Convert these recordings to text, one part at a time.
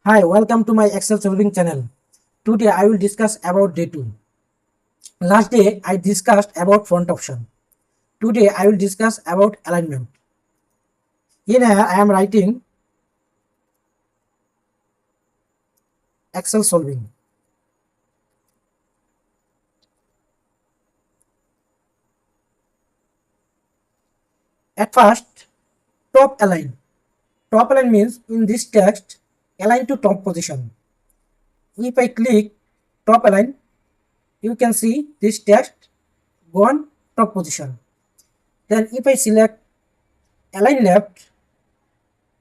Hi, welcome to my Excel solving channel. Today I will discuss about day 2. Last day I discussed about front option. Today I will discuss about alignment. Here I am writing Excel solving. At first, top align. Top align means in this text align to top position. If I click top align, you can see this text gone top position. Then if I select align left,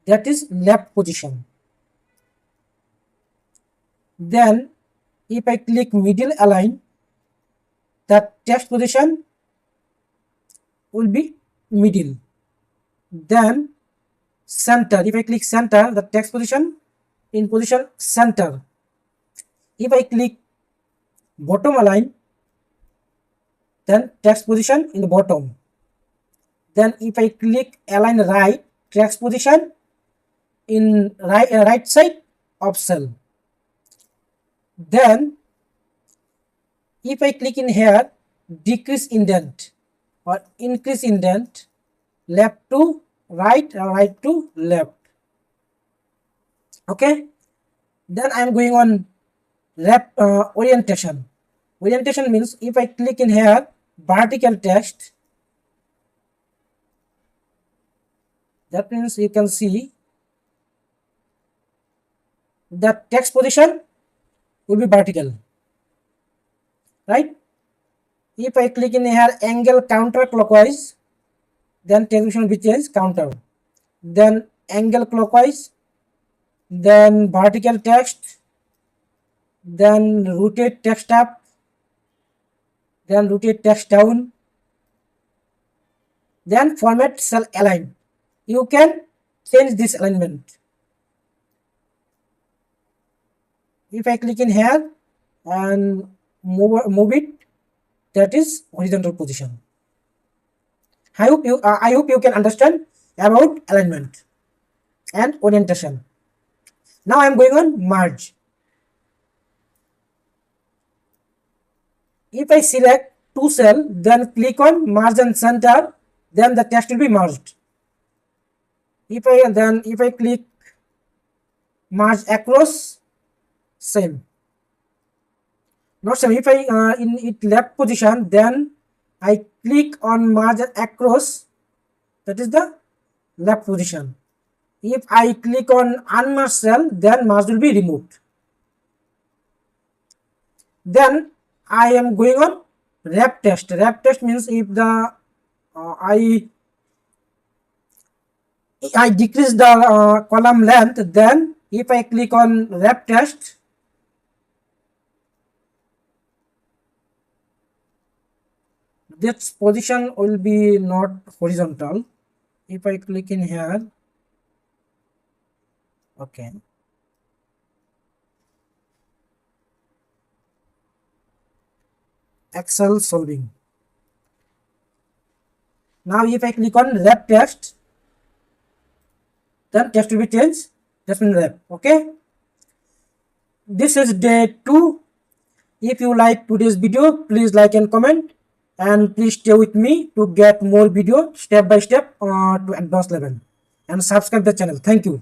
that is left position. Then if I click middle align, the text position will be middle. Then center, if I click center, the text position in position center. If I click bottom align, then text position in the bottom. Then if I click align right, text position in right side of cell. Then if I click in here, decrease indent or increase indent, left to right or right to left. Okay. Then I am going on left orientation. Orientation means if I click in here, vertical text, that means you can see the text position will be vertical, right? If I click in here angle counterclockwise, then text position will be changed counter. Then angle clockwise, then vertical text, then rotate text up, then rotate text down, then format cell align. You can change this alignment. If I click in here and move it, that is horizontal position. I hope you can understand about alignment and orientation. Now I am going on merge. If I select two cell, then click on merge and center, then the text will be merged. If I click merge across, same. Not same. If I in it left position, then I click on merge across, that is the left position. If I click on unmerge cell, then merge will be removed. Then I am going on wrap test. Wrap test means if the I decrease the column length, then if I click on wrap test, this position will be not horizontal. If I click in here, okay. Excel solving. Now if I click on wrap text, then text will be changed, just in wrap. Okay. This is day 2. If you like today's video, please like and comment, and please stay with me to get more video step by step to advanced level, and subscribe the channel. Thank you.